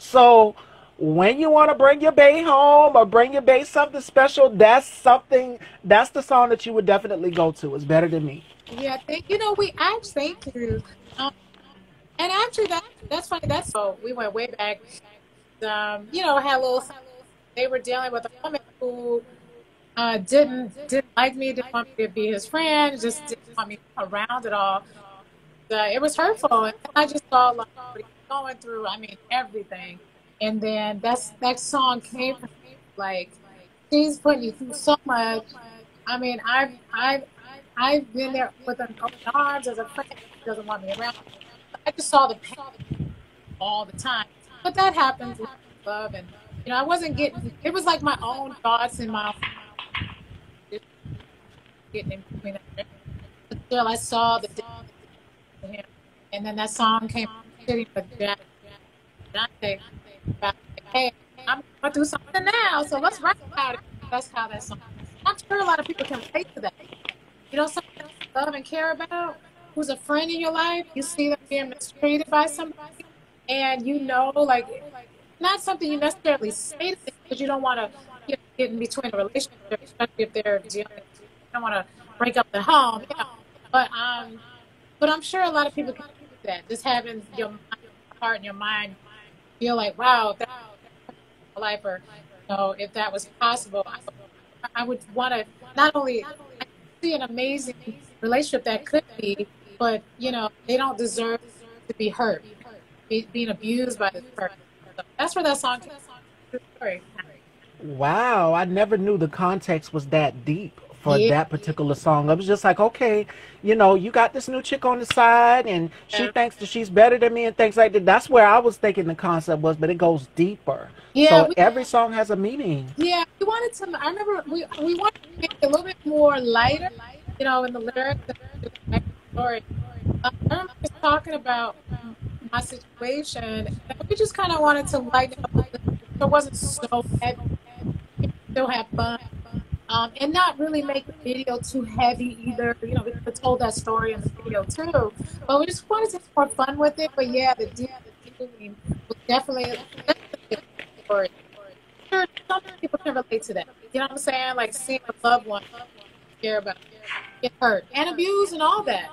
So when you want to bring your bae home or bring your bae something special, that's the song that you would definitely go to. It's Better Than Me. Yeah, we actually, thank you. Um, and actually, that's funny. We went way back. Had a little. They were dealing with a woman who didn't like me, didn't want me to be his friend, just didn't want me around at all. It was hurtful, and I just saw like what he was going through. I mean, everything. And then that song came from me, like she's putting you through so much. I mean, I've been there with an open arms as a friend who doesn't want me around. I just saw the pain all the time. But that happens in love, and I wasn't getting. It was like my own thoughts and my own getting in between. But still, I saw the difference in him, and then that song came sitting with Jack. And I say, hey, I'm going through something now, so let's write about it. That's how that song. I'm sure a lot of people can relate to that. Someone that you love and care about, who's a friend in your life, you see them being mistreated by somebody, and like, not something you necessarily say to them because you don't want to get in between a relationship, especially if they're dealing. You don't want to break up the home, but I'm sure a lot of people can do that. Just having your heart and your mind feel like, wow, if that was my life, or if that was possible, I would want to not only see an amazing relationship that could be, but they don't deserve to be hurt, being abused by this person. So that's where that song came from. Story. Wow, I never knew the context was that deep for Yeah, that particular song. I was just like, okay, you got this new chick on the side and she thinks that she's better than me and things like that. That's where I was thinking the concept was, but it goes deeper. yeah, So every song has a meaning. we wanted to. I remember we wanted to make it a little bit more lighter, in the lyrics and the story. I remember just talking about my situation, and we just kind of wanted to lighten it up a little bit. So it wasn't so heavy. Still have fun. And not really make the video too heavy either. We could have told that story in the video too. But we just wanted to have more fun with it. But yeah, the deep was definitely a story. Sure, some people can relate to that. You know what I'm saying? Like seeing a loved one you care about get hurt and abused and all that.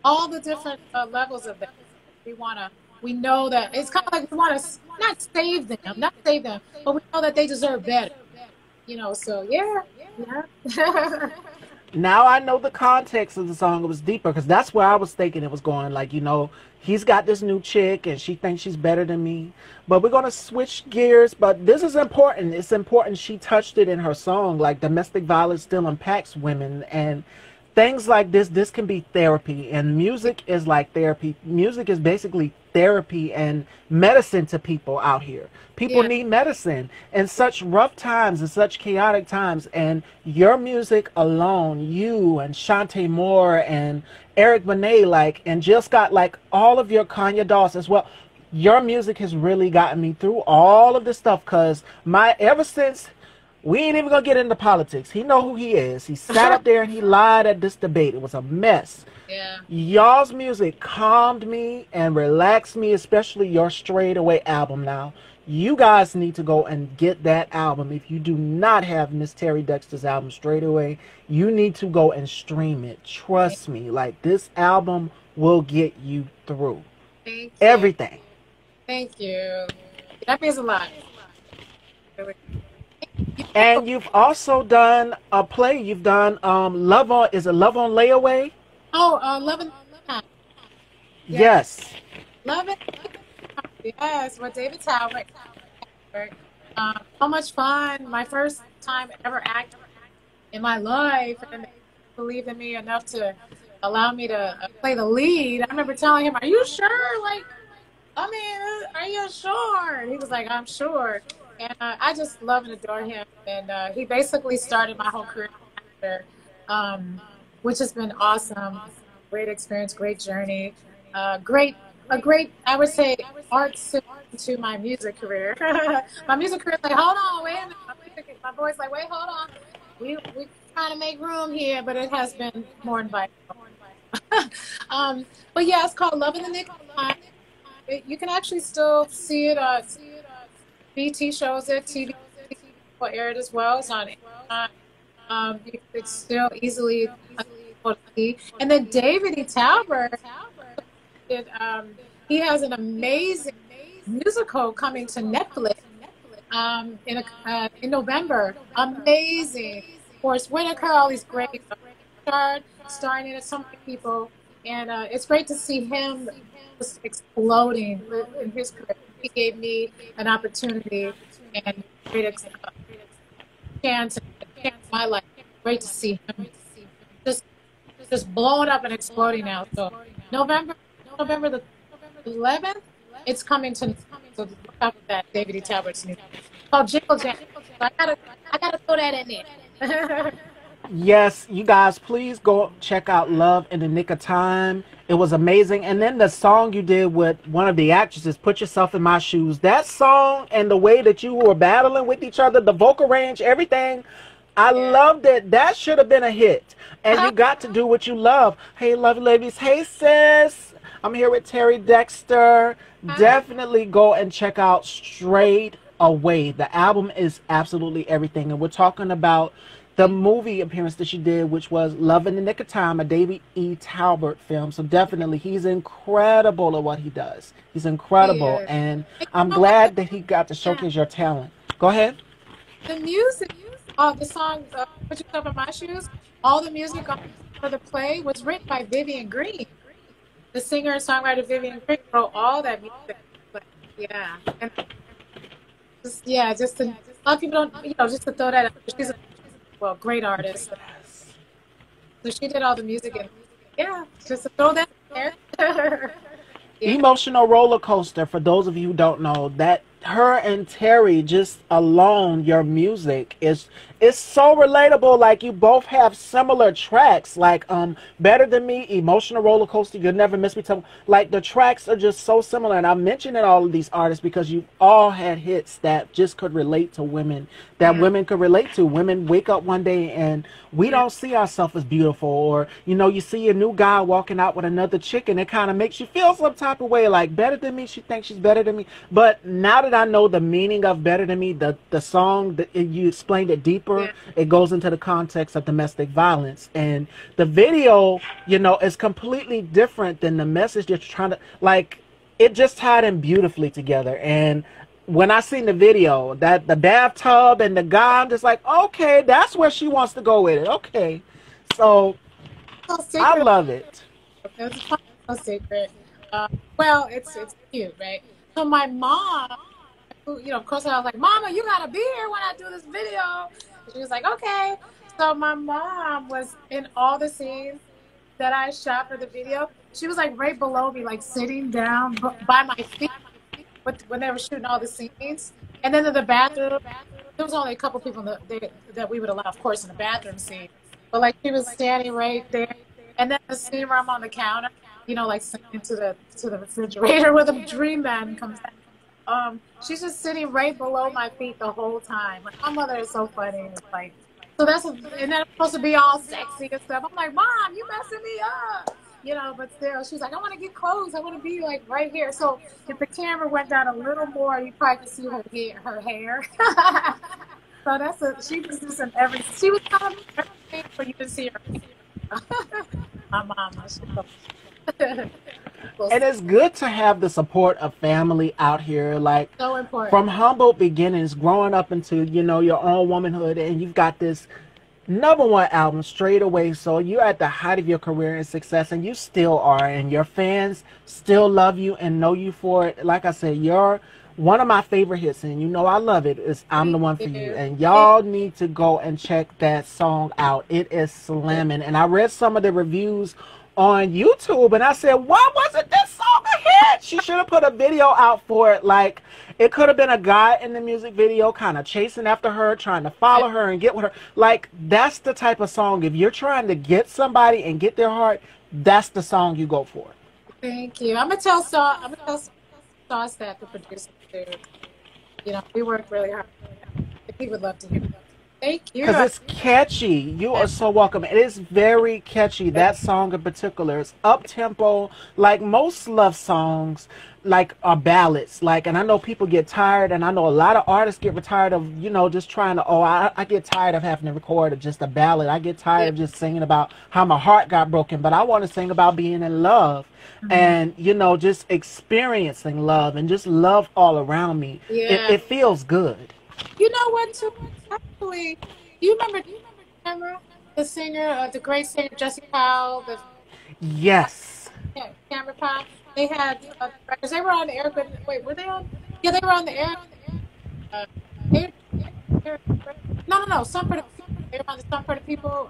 All the different levels of that. We know that it's kind of like we want to not save them, but we know that they deserve better. So yeah. Now I know the context of the song. It was deeper because that's where I was thinking it was going. Like, he's got this new chick and she thinks she's better than me. But we're going to switch gears. But this is important. It's important she touched it in her song. Like, domestic violence still impacts women. And things like this can be therapy. And music is like therapy. Music is basically therapy and medicine to people out here. People Yeah. need medicine in such rough times and such chaotic times. And your music alone, you and Shantae Moore and Eric Benet, and Jill Scott, all of your Kanye Doss as well. Your music has really gotten me through all of this stuff because ever since we ain't even gonna get into politics. He know who he is. He sat up there and he lied at this debate. It was a mess. Yeah. Y'all's music calmed me and relaxed me, especially your Straight Away album now. You guys need to go and get that album. If you do not have Miss Terry Dexter's album Straight Away, you need to go and stream it. Trust me, this album will get you through Thank you. everything. Thank you. That means a lot. Really. And you've also done a play. You've done Love on Layaway? Oh, Love and Time. Yes. Yes. Love it. Yes, with David Tower. So much fun. My first time ever acting in my life, and they believed in me enough to allow me to play the lead. I remember telling him, "Are you sure? Are you sure?" And he was like, "I'm sure." And I just love and adore him. And he basically started my whole career after, which has been awesome. Great experience, great journey, I would say, art to my music career. My music career is like, hold on, wait a minute. My boy's like, wait, hold on. We trying to make room here, but it has been more inviting. But yeah, it's called Love in the Nick of Time. You can actually still see it BT shows it. TV will air it as well. It's on Amazon. It's still easily available to see. And then David E. Talbert, he has an amazing musical coming to Netflix in November. Amazing. Of course, Whitaker, all these great starring in it, so many people. And it's great to see him just exploding in his career. He gave me an opportunity and great chance in my life. Great to see him just blowing up and exploding now. So November the 11th, it's coming to. So look out for that, David E. Talbert's new. Called Jingle Jam. So I gotta throw that in there. Yes, you guys, please go check out Love in the Nick of Time. It was amazing. And then the song you did with one of the actresses, Put Yourself in My Shoes. That song and the way that you were battling with each other, the vocal range, everything, I loved it. That should have been a hit. And you got to do what you love. Hey, lovely ladies. Hey, sis. I'm here with Terry Dexter. Definitely go and check out Straight Away. The album is absolutely everything. And we're talking about the movie appearance that she did, which was Love in the Nick of Time, a David E. Talbert film. So definitely, he's incredible at what he does. He's incredible. And I'm glad that he got to showcase your talent. Go ahead. The music, the song, Put Yourself in My Shoes, all the music for the play was written by Vivian Green. The singer and songwriter Vivian Green wrote all that music. Yeah. And just to, a lot of people don't, just to throw that out. She's a great artist. So she did all the music and just to throw that in there. Emotional roller coaster, for those of you who don't know, that her and Terry, just alone, your music is so relatable. Like, you both have similar tracks, like Better Than Me, Emotional Roller Coaster, You'll Never Miss Me. Like, the tracks are just so similar. And I'm mentioning all of these artists because you all had hits that just could relate to women, that women could relate to. Women wake up one day and we don't see ourselves as beautiful, or you see a new guy walking out with another chick and it kind of makes you feel some type of way, like, better than me, she thinks she's better than me. But now that I know the meaning of Better Than Me, the song, you explained it deeper. It goes into the context of domestic violence, and the video, is completely different than the message that you're trying to, like, it just tied in beautifully together. And when I seen the video, that the bathtub and the guy, I'm just like, okay, that's where she wants to go with it. Okay, so I love it. It's so secret. Well, it's cute, right? So my mom, of course, I was like, Mama, you gotta be here when I do this video. She was like, okay. So my mom was in all the scenes that I shot for the video. She was like right below me, like sitting down by my feet when they were shooting all the scenes. And then in the bathroom, there was only a couple people that we would allow, of course, in the bathroom scene. But like, she was standing right there. And then the scene where I'm on the counter, like sitting to the refrigerator where the dream man comes out. She's just sitting right below my feet the whole time. Like, my mother is so funny. It's like, so and then it's supposed to be all sexy and stuff. I'm like, Mom, you messing me up, But still, she's like, I want to get close. I want to be like right here. So if the camera went down a little more, you probably could see her hair. So she was just in she was telling me everything, but you can see her. My mama. And it's good to have the support of family out here, like, so important. From humble beginnings, growing up into, your own womanhood, and you've got this #1 album, Straight Away. So you're at the height of your career and success, and you still are, and your fans still love you and know you for it. Like I said, you're one of my favorite hits, and I love it. It's I'm the One for You, and y'all need to go and check that song out. It is slamming, and I read some of the reviews on YouTube, and I said, why wasn't this song a hit? She should have put a video out for it. Like, it could have been a guy in the music video kind of chasing after her, trying to follow her and get with her. Like, that's the type of song, if you're trying to get somebody and get their heart, that's the song you go for. Thank you. I'm gonna tell Sauce that, the producer, too. We worked really hard. He would love to hear that. Thank you. Because it's catchy. You are so welcome. It is very catchy. That song in particular is up tempo. Like most love songs, like are ballads. Like, and I know people get tired, and I know a lot of artists get tired of, just trying to. Oh, I get tired of having to record just a ballad. I get tired of just singing about how my heart got broken. But I want to sing about being in love, and just experiencing love and just love all around me. It feels good. You know what? Too, actually, do you remember the singer, the great singer Jesse Powell, the Yes. Cameron Powell? They had records. They were on the air. But wait, were they on? Yeah, they were on the air. Uh, they, no. Some for the they were on the Some for the People.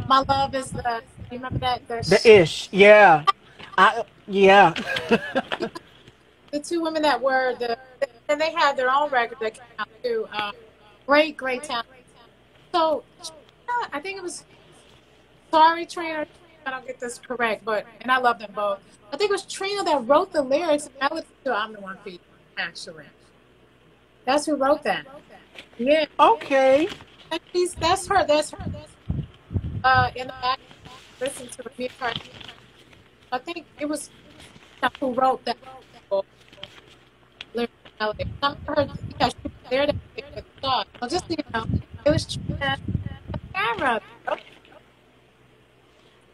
My love is the. You remember that? The Ish. Yeah. Yeah. The two women that were and they had their own record that came out too. Great talent. So I think it was Sorry Trina. I don't get this correct, and I love them both. I think it was Trina that wrote the lyrics and melody to "I'm the One for You." Actually, that's who wrote that. Yeah. Okay. And that's her. In the back, listen to the part. I think it was who wrote that lyrics and melody. Some of her, yeah, she was there to make the song. So just so you know, it was Trina and Camera.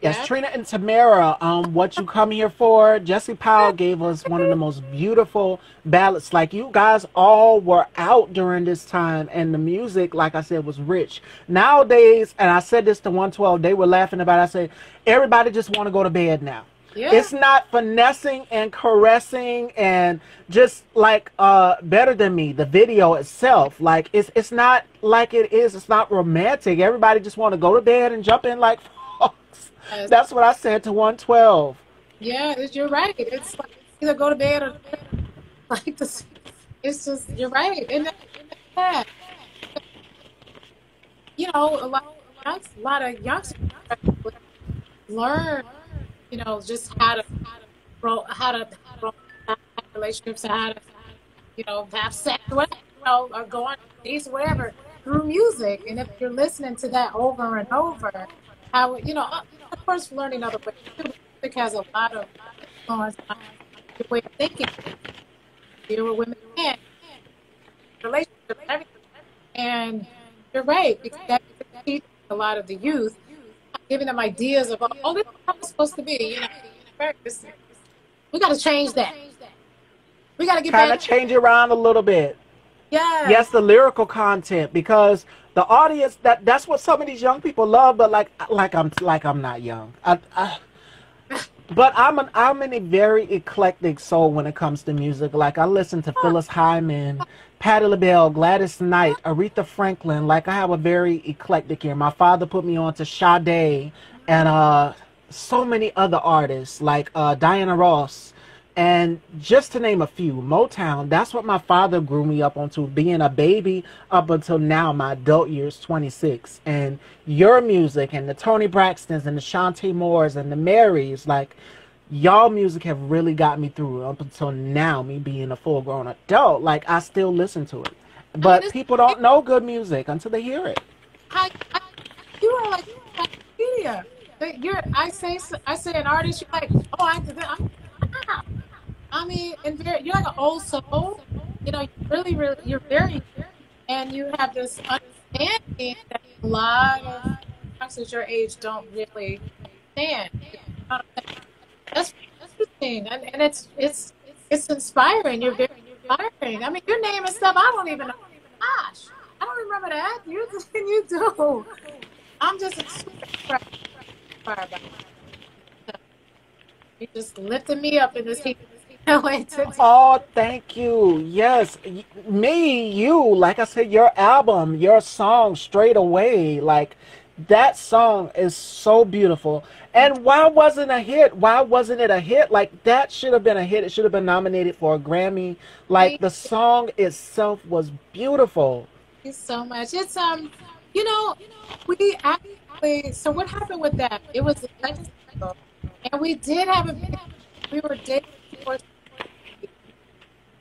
Yes, Trina and Tamara, What You Come Here For. Jesse Powell gave us one of the most beautiful ballads. Like, you guys all were out during this time, and the music, like I said, was rich. Nowadays, and I said this to 112, they were laughing about it. I said, everybody just want to go to bed now. Yeah. It's not finessing and caressing and just like Better Than Me, the video itself. Like, it's not like it is. It's not romantic. Everybody just want to go to bed and jump in like folks. That's what I said to 112. Yeah, you're right. It's like either go to bed or like this. It's just, you're right. And that, a lot of youngsters learn, just how to roll relationships, and how to, have sex, whatever, or go on dates, whatever, through music. And if you're listening to that over and over, how, of course, learning other ways too. Music has a lot of influence on your way of thinking. Deal with women and relationships, everything. And you're right, because that teaches a lot of the youth, giving them ideas of, this is how it's supposed to be. We got to change that. We got to get kind of change it around a little bit. Yeah. Yes, the lyrical content, because the audience, that's what some of these young people love. But I'm not young. But I'm in a very eclectic soul when it comes to music. Like, I listen to Phyllis Hyman, Patti LaBelle, Gladys Knight, Aretha Franklin. Like, I have a very eclectic ear. My father put me on to Sade and so many other artists like Diana Ross. And just to name a few, Motown, that's what my father grew me up onto, being a baby up until now, my adult years, 26. And your music and the Toni Braxtons and the Shantae Moores and the Marys, like, y'all music have really got me through up until now, me being a full-grown adult. Like, I still listen to it. But people don't know good music until they hear it. You are like media. I say an artist, you're like, I mean, you're like an old soul. You're you're very, and you have this understanding that a lot of youngsters your age don't really understand. That's interesting, and it's inspiring. You're very inspiring. I mean, your name and stuff, I don't even know. Gosh, I don't remember that. You do. I'm just super inspired by it. You just lifted me up in this heat. Oh, thank you. Yes, you, like I said, your album, your song, Straight Away, like, that song is so beautiful. And why wasn't a hit? Why wasn't it a hit? Like, that should have been a hit. It should have been nominated for a Grammy. Like, the song itself was beautiful. Thank you so much. It's we actually, so what happened with that? It was the second single, and we did have we were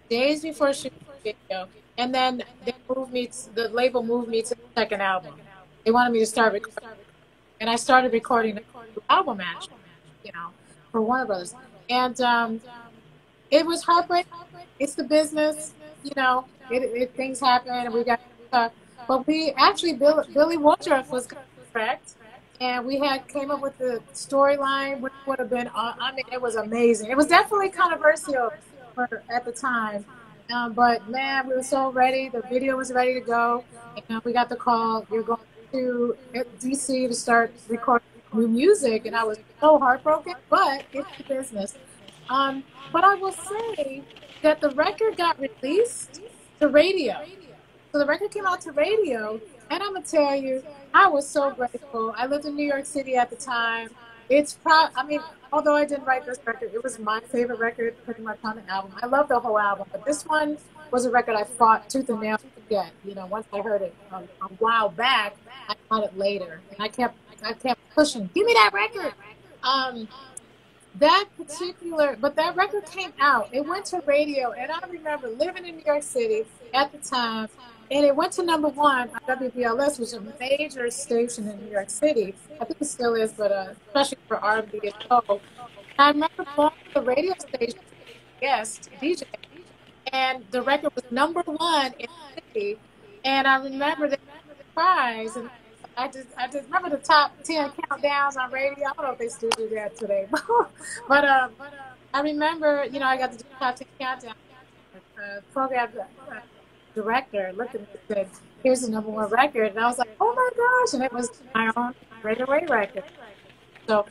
days before she video. And then the label moved me to the second album. They wanted me to start recording. And I started recording the album, actually, you know, for Warner Brothers. And it was heartbreaking. It's the business, you know, things happen and we got but we actually, Billy Woodruff was correct. And we came up with the storyline, which would have been, I mean, it was amazing. It was definitely controversial at the time. But man, we were so ready. The video was ready to go. And we got the call, you're going to DC to start recording new music. And I was so heartbroken, but it's the business. But I will say that the record got released to radio. So the record came out to radio, and I'm gonna tell you, I was so grateful. I lived in New York City at the time. I mean, although I didn't write this record, it was my favorite record pretty much on the album. I love the whole album, but this one was a record I fought tooth and nail to get. You know, once I heard it a while back, I got it later, and I kept pushing. Give me that record. But that record came out. It went to radio, and I remember living in New York City at the time, and it went to #1 on WBLS, which is a major station in New York City. I think it still is, but especially for R&B and soul. I remember going to the radio station, guest DJ, and the record was #1 in the city. And I remember the prize, and I just remember the top 10 countdowns on radio. I don't know if they still do that today, but I remember, you know, I got to do the top 10 countdown. Program director looked at me and said, "Here's the #1 record," and I was like, "Oh my gosh!" And it was my own Right Away record. So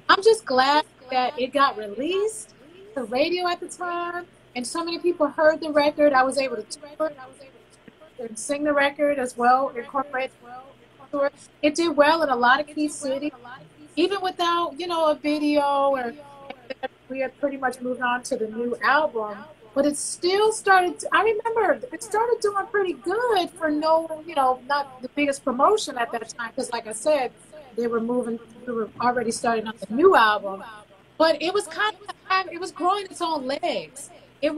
I'm just glad that it got released to radio at the time, and so many people heard the record. I was able to tour and sing the record as well, incorporate. It did well in a lot of key cities, even without, you know, a video, or we had pretty much moved on to the new album. But it still started. I remember it started doing pretty good for not the biggest promotion at that time, because, like I said, we were already starting on the new album. But it was it was growing its own legs. I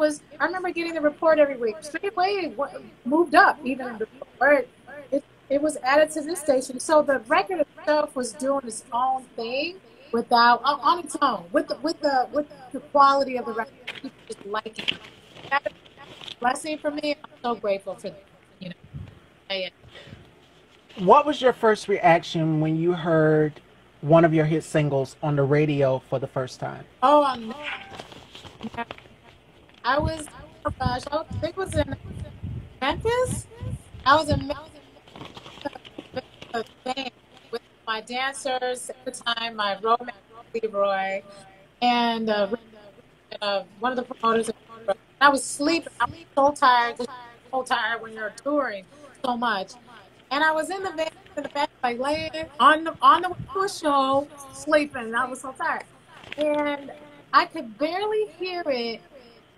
remember getting the report every week. Straight away, it moved up, even in the report. It was added to this station. So the record itself was doing its own thing on its own, with the quality of the record. People just like it. That's a blessing for me. I'm so grateful for that. You know. Yeah. What was your first reaction when you heard one of your hit singles on the radio for the first time? Oh, I was, oh gosh, I think it was in Memphis. I was in Memphis with my dancers at the time, my romance Leroy, and one of the promoters. I was sleeping. I was so tired. So tired when you're touring so much. And I was in the bed, like laying on the show, sleeping. And I was so tired, and I could barely hear it.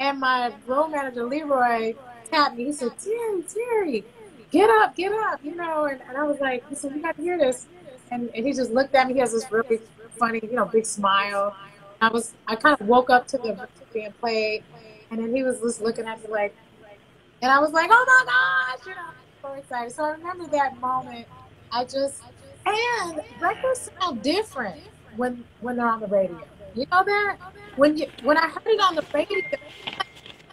And my road manager Leroy tapped me. He said, "Terry, get up, you know." And I was like, he said, "You got to hear this." And he just looked at me. He has this really funny, big smile. I kind of woke up to the being played, and then he was just looking at me like, and I was like, "Oh my gosh," I'm so excited. So I remember that moment. And records sound different when they're on the radio. You know that? When I heard it on the radio, it's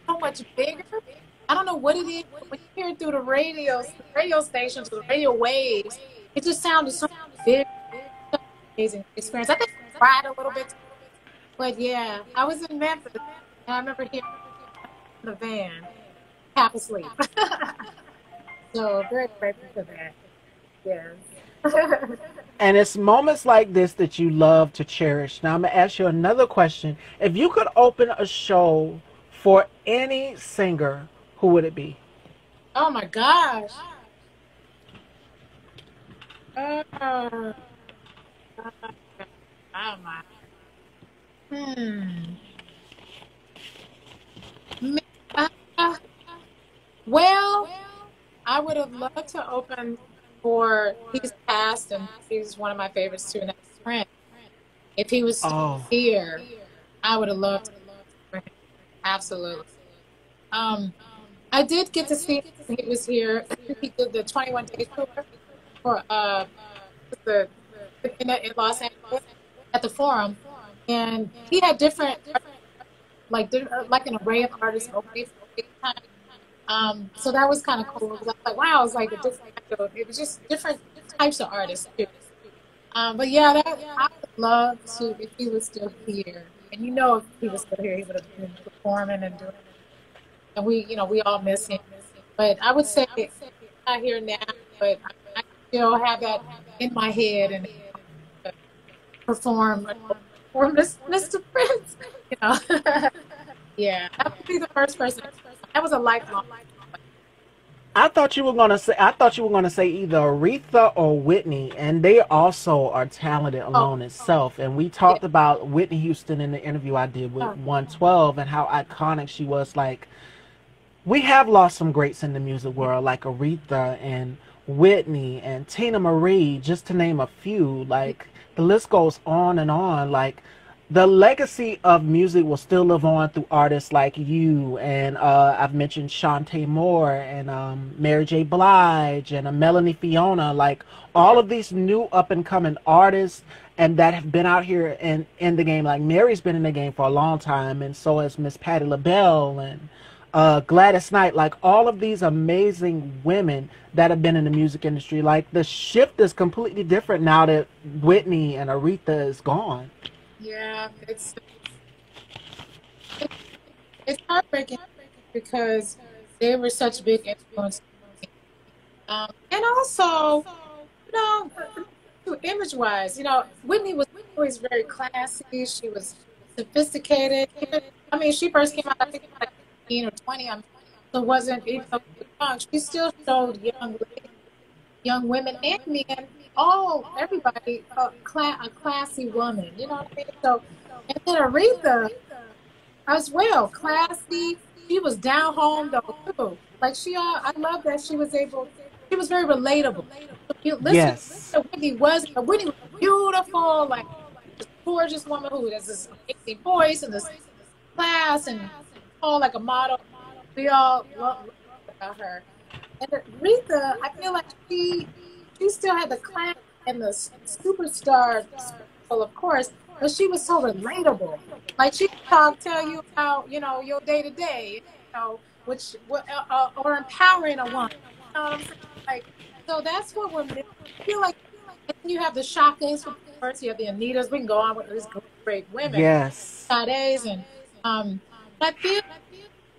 so much bigger. I don't know what it is, but when you hear it through the radio stations, the radio waves, it just sounded so big. Amazing experience. I think I cried a little bit, but yeah, I was in Memphis, and I remember hearing the van, half asleep. So very grateful for that. Yes. And it's moments like this that you love to cherish. Now I'm going to ask you another question. If you could open a show for any singer, who would it be? Oh my gosh. Oh my. Well, I would have loved to open for, he's passed, and he's one of my favorites too, and that's Prince. If he was still here, I would have loved to for him. Absolutely. I did get to see him when he was here. He did the 21 Days tour for the in Los Angeles at the Forum, and he had different like an array of artists opening for the time. So that was kind of cool. 'Cause I was like, wow, it's like a different. It was just different types of artists too. But yeah, I would love to if he was still here. And you know, if he was still here, he would have been performing and doing. And we all miss him. But I would say he's not here now, but I still have that in my head and perform for Mr. Prince. You know, yeah, that would be the first person. That was a lifelong. I thought you were gonna say either Aretha or Whitney, and they also are talented Oh, alone itself. And we yeah. talked about Whitney Houston in the interview I did with Oh, 112 and how iconic she was. Like, we have lost some greats in the music world, like Aretha and Whitney and Tina Marie, just to name a few. Like, the list goes on and on. Like, the legacy of music will still live on through artists like you, and I've mentioned Shantae Moore and Mary J. Blige and Melanie Fiona. Like, all of these new up and coming artists and that have been out here in the game. Like, Mary's been in the game for a long time, and so has Miss Patti LaBelle and Gladys Knight. Like, all of these amazing women that have been in the music industry. Like, the shift is completely different now that Whitney and Aretha is gone. yeah, it's heartbreaking because they were such big influence. And also, you know, image-wise, Whitney was always very classy. She was sophisticated. I mean, she first came out, I think, like 18 or 20. So wasn't even so young. She still showed young women and men, everybody, a classy woman. You know what I mean? So, and then Aretha as well, classy. She was down home though too. Like I love that she was able. She was very relatable. If you listen Yes. to Whitney was beautiful, like this gorgeous woman who has this amazing voice and this class and all like a model. We all love about her. And Aretha, I feel like she still had the class and the superstar, well, of course, but she was so relatable. Like she could tell you about your day to day, or empowering a woman. You know what I'm saying? Like, so that's what we're missing. I feel like you have the Shakas, of course, you have the Anitas. We can go on with these great women, Yes. Sade's, and I feel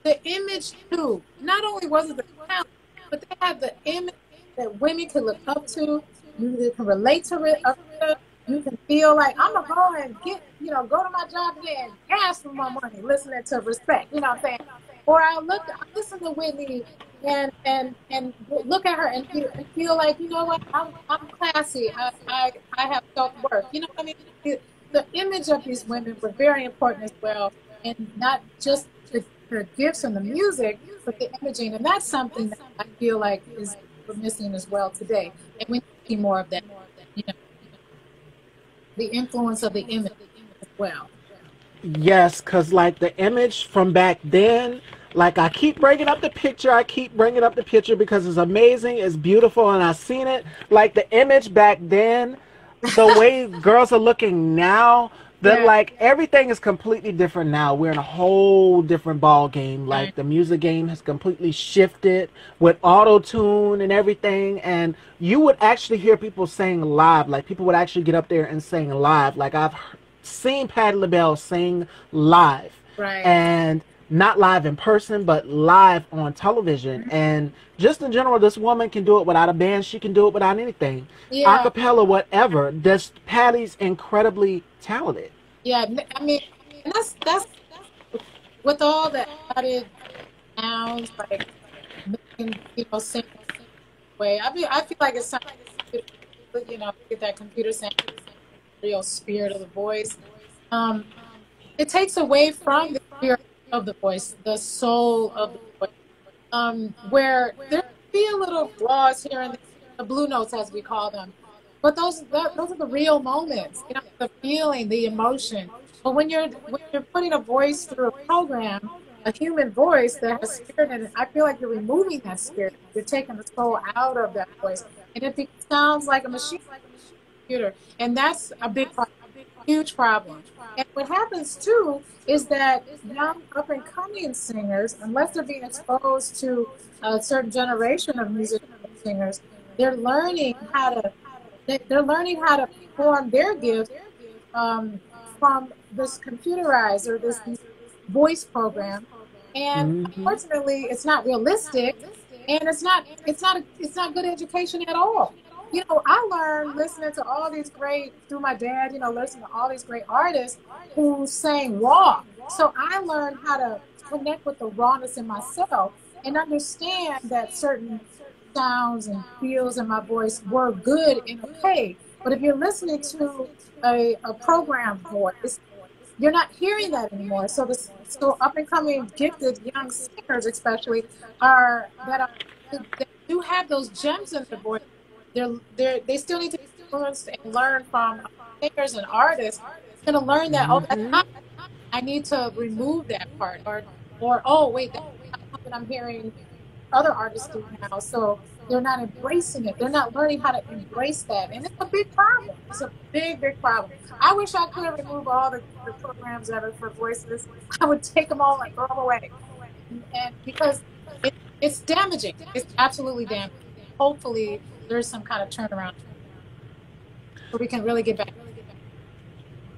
the image too. Not only was it the talent, but they had the image that women can look up to. You can relate to it. You can feel like I'm gonna go and go to my job today and ask for my money, listening to Respect. You know what I'm saying? Or I listen to Whitney and look at her and feel like, you know what, I'm classy. I have self-worth. You know what I mean? The image of these women were very important as well, and not just the gifts and the music, but the imaging, and that's something that I feel like we're missing as well today, and we see more of that. You know, the influence of the image as well. Yes, because like the image from back then, like I keep bringing up the picture, because it's amazing, it's beautiful, and I've seen it. Like the image back then, the way girls are looking now, that Yeah. like everything is completely different now. We're in a whole different ball game. Right. Like the music game has completely shifted with auto tune and everything. And you would actually hear people sing live. Like people would actually get up there and sing live. Like I've seen Patti LaBelle sing live, Right. and not live in person, but live on television. And just in general, this woman can do it without a band. She can do it without anything, Yeah. acapella, whatever. This Patty's incredibly talented. Yeah. I mean, and that's with all the added sounds, like making sing way. I feel like it's something, get that computer sound, real spirit of the voice. It takes away from the spirit of the voice, the soul of the voice. Where there be a little flaws here and there, the blue notes as we call them, but those are the real moments. The feeling, the emotion. But when you're putting a voice through a program, a human voice that has spirit in it, I feel like you're removing that spirit. You're taking the soul out of that voice, and it sounds like a machine computer, and that's a big problem, huge problem. And what happens too is that young up and coming singers, unless they're being exposed to a certain generation of music singers, they're learning how to they're learning how to perform their gift um, from this computerized or this voice program, and Hmm. unfortunately, it's not realistic, and it's not good education at all. You know, I learned listening to all these great through my dad. You know, listening to all these great artists who sang raw. So I learned how to connect with the rawness in myself and understand that certain sounds and feels in my voice were good and okay. But if you're listening to a programmed voice, you're not hearing that anymore. So so up and coming gifted young singers, especially, are that are they do have those gems in their voice. They still need to be influenced and learn from singers and artists. Going to learn that, oh, that's Hmm. not. I need to remove that part, or oh wait, that's not something I'm hearing other artists do now. So they're not embracing it. They're not learning how to embrace that. And it's a big problem. It's a big, big problem. I wish I could remove all the programs that are for voices. I would take them all and throw them away. And because it's damaging. It's absolutely damaging. Hopefully there's some kind of turnaround so we can really get back.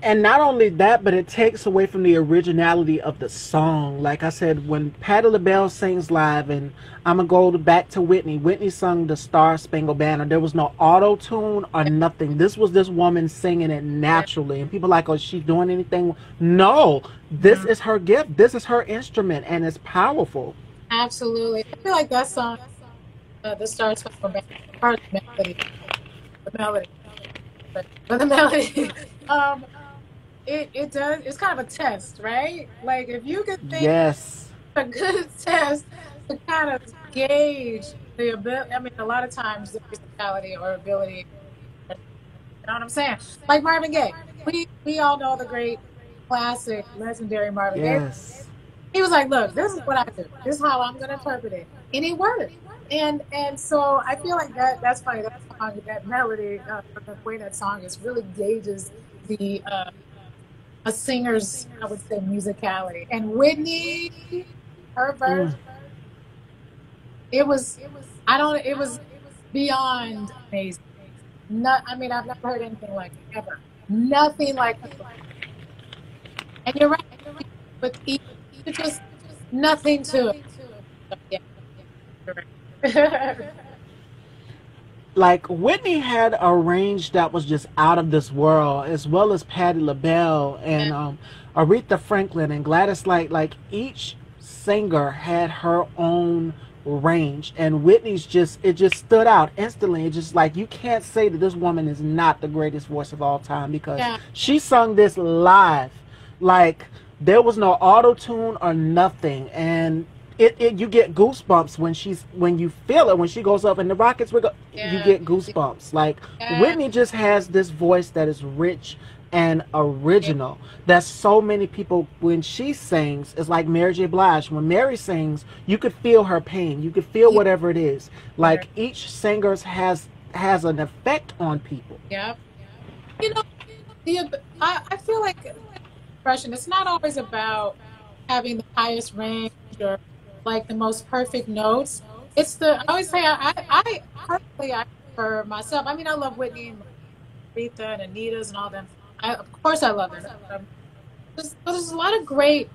And not only that, but it takes away from the originality of the song. Like I said, when Patti LaBelle sings live, and I'm gonna go back to Whitney. Whitney sung the Star Spangled Banner. There was no auto tune or nothing. This was this woman singing it naturally, and people are like, "Oh, is she doing anything?" No, this Mhm. is her gift. This is her instrument, and it's powerful. Absolutely. I feel like that song, the Star Spangled Banner, part of the melody, but the melody. um, it does. It's kind of a test, right? Like if you could think Yes, a good test to kind of gauge the ability. I mean, a lot of times the personality or ability. You know what I'm saying? Like Marvin Gaye. We all know the great classic, legendary Marvin Gaye. yes. He was like, "Look, this is what I do. This is how I'm going to interpret it," and it worked. And so I feel like that's funny. That song, that melody, the way that song is really gauges the a singer's, I would say, musicality. And Whitney, her Mm. version, it was, I don't, it was beyond amazing. Not, I mean, I've never heard anything like it ever. Nothing like it. And you're right, with each, it's just nothing to it. So, yeah, you're right. Like Whitney had a range that was just out of this world, as well as Patti LaBelle Yeah, and Aretha Franklin and Gladys Knight. Like each singer had her own range, and Whitney's just it just stood out instantly. It just like you can't say that this woman is not the greatest voice of all time because yeah, she sung this live, like there was no auto tune or nothing, and you get goosebumps when you feel it when she goes up and the Rockets you yeah, get goosebumps. Like yeah, Whitney just has this voice that is rich and original. That so many people when she sings is like Mary J. Blige. When Mary sings, you could feel her pain. You could feel yeah, whatever it is. yeah, Like each singer has an effect on people. yeah. You know, I feel like expression, it's not always about having the highest range or like the most perfect notes. It's I always say I personally I for myself. I mean, I love Whitney and Aretha and Anita's and all them. Of course I love them. But there's a lot of great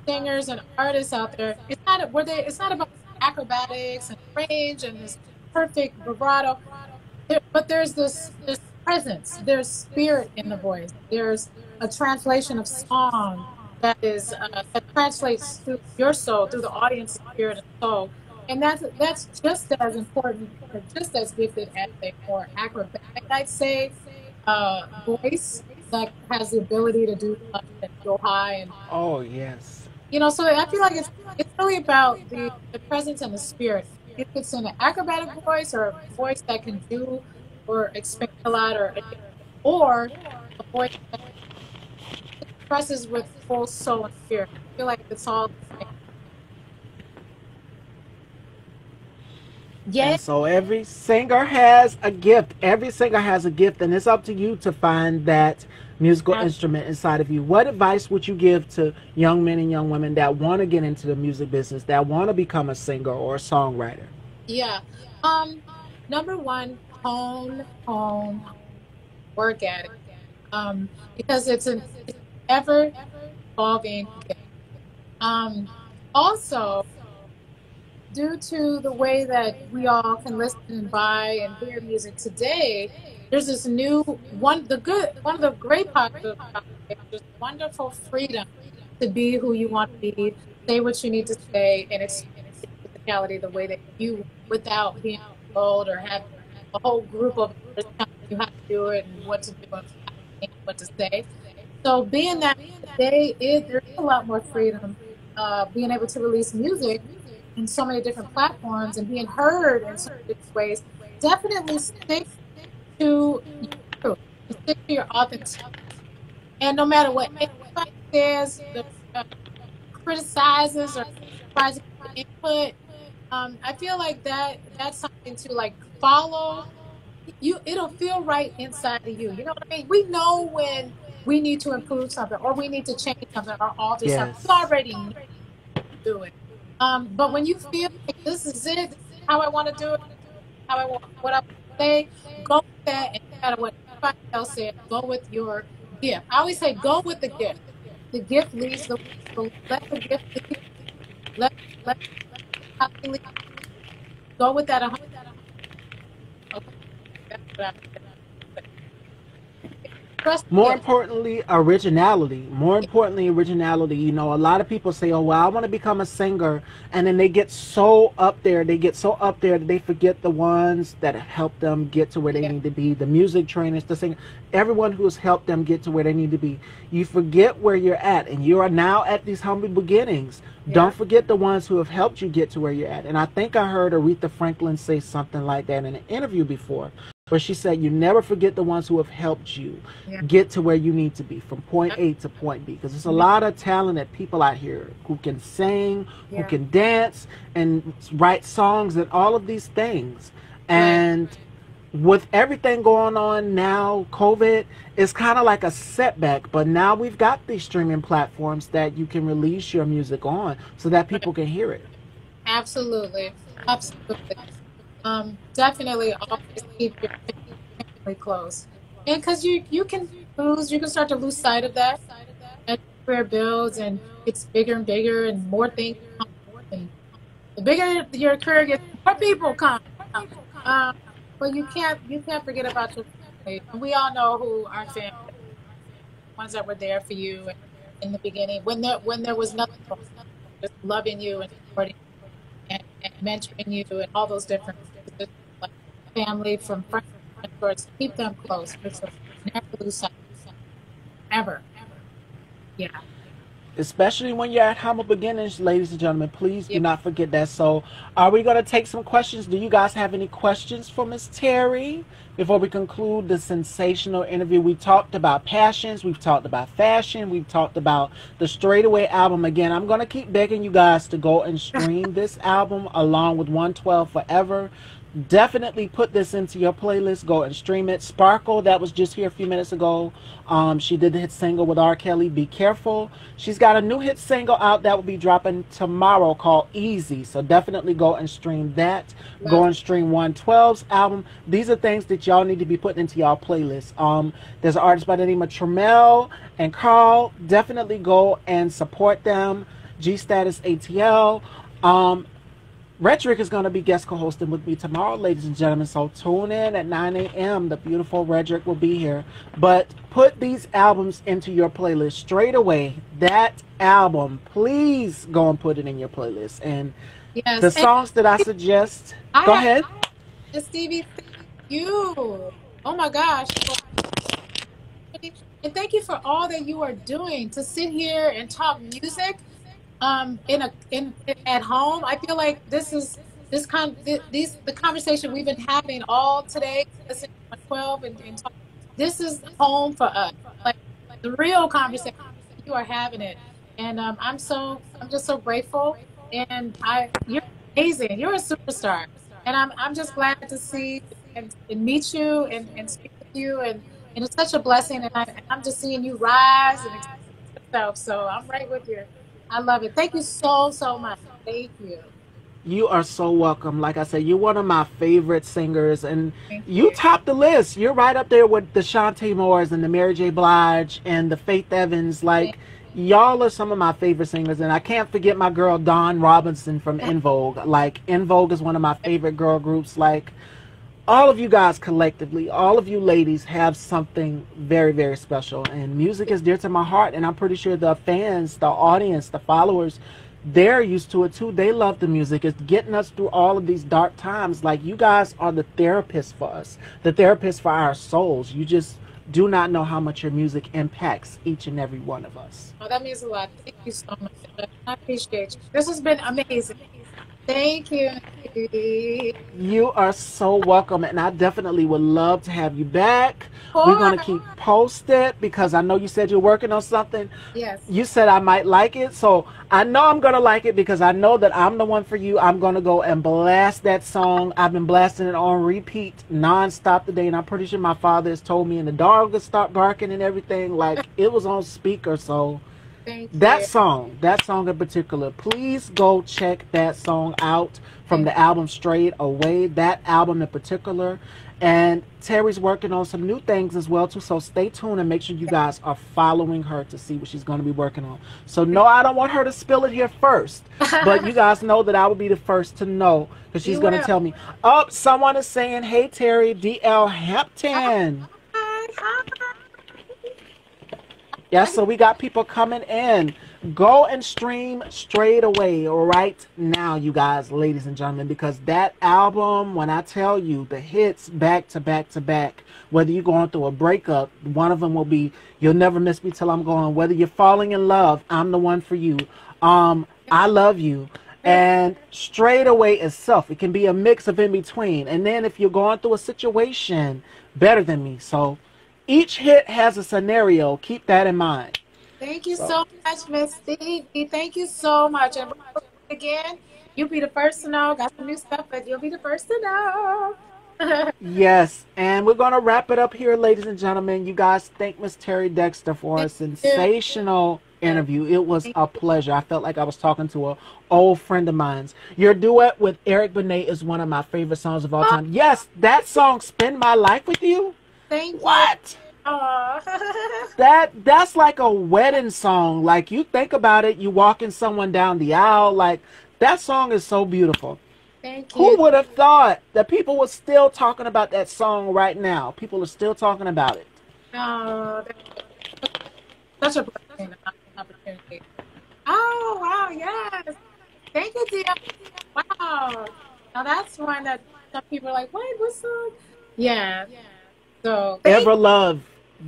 singers and artists out there. It's not where they. It's not about acrobatics and range and this perfect vibrato. But there's this presence. There's spirit in the voice. There's a translation of song that translates through your soul, through the audience's spirit and soul. And that's just as important, or just as gifted as a more acrobatic, I'd say, voice that has the ability to do and go high and Oh yes. so I feel like it's really about the presence and the spirit. If it's an acrobatic voice or a voice that can do or expand a lot, or a voice that expresses with full soul and spirit. I feel like It's all yeah. And so every singer has a gift. Every singer has a gift, and it's up to you to find that musical instrument inside of you. What advice would you give to young men and young women that want to get into the music business, that want to become a singer or a songwriter? Yeah. Number one, hone, work at it. Because it's ever evolving. Um, Also, due to the way that we all can listen and buy and hear music today, there's this new one of the great positives about it, there's wonderful freedom to be who you want to be, say what you need to say, and express musicality the way that you, without being told or having a whole group of others telling you how to do it and what to do and what to say. So being that today there's a lot more freedom, being able to release music in so many different platforms and being heard in so many different ways. Definitely stick to your truth, stick to your authenticity. And no matter what anybody says, criticizes or tries to get input, I feel like that's something to like follow. It'll feel right inside of you. You know what I mean? We know when we need to improve something or we need to change something or alter something. Yes. We already know to do it. But when you feel like this is it, this is how I want to do it, how I want what I want to say, go with that, and no matter what anybody else says, go with your gift. I always say go with the gift. The gift leads the way. So let the gift lead. Let how they lead. Go with that 100. Okay, that's what I trust the More gift. importantly, originality. More importantly, originality. You know, a lot of people say, oh, well, I want to become a singer. And then they get so up there. They get so up there that they forget the ones that help them get to where they Yeah, need to be. The music trainers, the singer, everyone who has helped them get to where they need to be. You forget where you're at. And you are now at these humble beginnings. yeah, Don't forget the ones who have helped you get to where you're at. And I think I heard Aretha Franklin say something like that in an interview before, where she said, you never forget the ones who have helped you yeah, get to where you need to be from point A to point B. Because there's a lot of talented people out here who can sing, who yeah. can dance, and write songs and all of these things. Right. And with everything going on now, COVID is kind of like a setback. But now we've got these streaming platforms that you can release your music on so that Right. people can hear it. Absolutely. Absolutely. Definitely always keep your family close. And because you can start to lose sight of that as your career builds and gets bigger and bigger and more things come. And the bigger your career gets, more people come. Um, but you can't forget about your family. And we all know who our family, ones that were there for you in the beginning when there was nothing wrong, just loving you and supporting and mentoring you and all those different things, like family from friends, mentors. Keep them close. Never lose sight. Ever. Yeah. Especially when you're at humble beginnings, ladies and gentlemen, please Yeah. do not forget that. So, are we going to take some questions? Do you guys have any questions for Miss Terry before we conclude the sensational interview? We talked about passions, we've talked about fashion, we've talked about the Straightaway album. Again, I'm going to keep begging you guys to go and stream this album along with 112 Forever. Definitely put this into your playlist. Go and stream it. Sparkle, that was just here a few minutes ago. She did the hit single with R. Kelly, Be Careful. She's got a new hit single out that will be dropping tomorrow called Easy. So definitely go and stream that. Go Love. and stream 112's album. These are things that y'all need to be putting into y'all playlist. There's an artist by the name of Tremel and Carl. Definitely go and support them. G Status ATL. Rhetoric is going to be guest co-hosting with me tomorrow, ladies and gentlemen. So tune in at 9 a.m. The beautiful Rhetoric will be here. But put these albums into your playlist straight away. That album, please go and put it in your playlist. And the Yes. And songs that I suggest, I go have ahead. Stevie, thank you. Oh my gosh. And thank you for all that you are doing to sit here and talk music in at home. I feel like this is these the conversation we've been having all today, listening to 12 and talk, this is home for us. Like the real conversation, you are having it. And I'm just so grateful. And you're amazing. You're a superstar. And I'm just glad to see and meet you and speak with you. And it's such a blessing. And I'm just seeing you rise and express yourself. So I'm right with you. I love it. Thank you so, so much. Thank you. You are so welcome. Like I said, you're one of my favorite singers, and Thank you you. top the list. You're right up there with the Shantae Moores and the Mary J. Blige and the Faith Evans. Thank Like, y'all are some of my favorite singers, and I can't forget my girl Dawn Robinson from En Vogue. Like, En Vogue is one of my favorite girl groups. Like, all of you guys collectively, all of you ladies have something very, very special. And music is dear to my heart. And I'm pretty sure the fans, the audience, the followers, they're used to it too. They love the music. It's getting us through all of these dark times. Like, you guys are the therapists for us, the therapists for our souls. You just do not know how much your music impacts each and every one of us. Oh, that means a lot. Thank you so much. I appreciate you. This has been amazing. Thank you. You are so welcome, and I definitely would love to have you back. We're Or going to keep posted because I know you said you're working on something. yes. You said I might like it, so I know I'm going to like it because I know that I'm the one for you. I'm going to go and blast that song. I've been blasting it on repeat nonstop today, and I'm pretty sure my father has told me, and the dog has stopped barking and everything. Like, it was on speaker, so Thank you. that song in particular, please go check that song out from the album Straight Away, that album in particular. And Terry's working on some new things as well too, so stay tuned and make sure you guys are following her to see what she's going to be working on. So no, I don't want her to spill it here first, but you guys know that I will be the first to know because she's going to tell me. Oh, someone is saying, hey Terry, DL Hampton. Hi. Yes, so we got people coming in. Go and stream Straight Away right now, you guys, ladies and gentlemen, because that album, when I tell you, the hits back to back to back, whether you're going through a breakup, one of them will be You'll Never Miss Me Till I'm Gone. Whether you're falling in love, I'm the one for you. I Love You. And Straight Away itself, it can be a mix of in between. And then if you're going through a situation, Better Than Me. So each hit has a scenario. Keep that in mind. Thank you so much, Miss Stevie. Thank you so much. And again, you'll be the first to know. Got some new stuff, but you'll be the first to know. Yes, and we're going to wrap it up here, ladies and gentlemen. You guys thank Miss Terry Dexter for a sensational interview. It was a pleasure. I felt like I was talking to an old friend of mine's. Your duet with Eric Benet is one of my favorite songs of all time. Yes, that song, Spend My Life With You. Thank you. What? That's like a wedding song. Like, you think about it, you walking someone down the aisle. Like, that song is so beautiful. Thank you. Who would have thought that people were still talking about that song right now? People are still talking about it. Oh, that's such a blessing, opportunity. Oh, wow, yes. Thank you, dear. Wow. Now that's one that some people are like, wait, what song? Yeah. So Ever Love.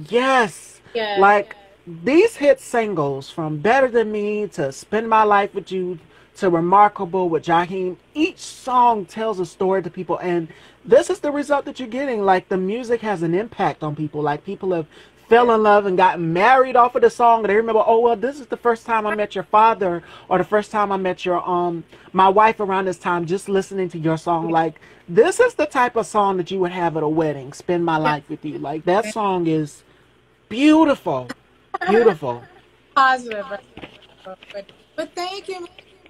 Yes. Yeah. Like, these hit singles from Better Than Me to Spend My Life With You to Remarkable with Jaheim, each song tells a story to people, and this is the result that you're getting. Like, the music has an impact on people. Like, people have fell in love and got married off of the song, and they remember, oh well, this is the first time I met your father, or the first time I met your my wife around this time, just listening to your song. Like, this is the type of song that you would have at a wedding, Spend My Life With You. Like, that song is beautiful. Beautiful. Positive. But thank you.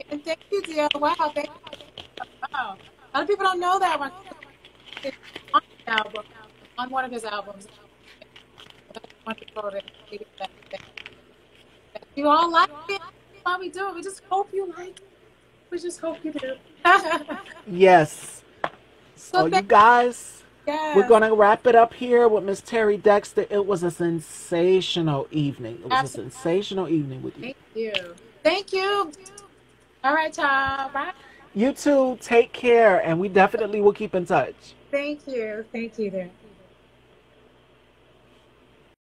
And thank you, dear. Wow, thank you. Wow. A lot of people don't know that one. It's on the album, on one of his albums. That's wonderful that you all like it. Why we do it? We just hope you like it. We just hope you do. Yes. So you guys, yes. We're going to wrap it up here with Miss Terry Dexter. It was a sensational evening. It was Absolutely. a sensational evening with you. Thank you. Thank you. All right, y'all. Bye. You too. Take care, and we definitely will keep in touch. Thank you. Thank you there.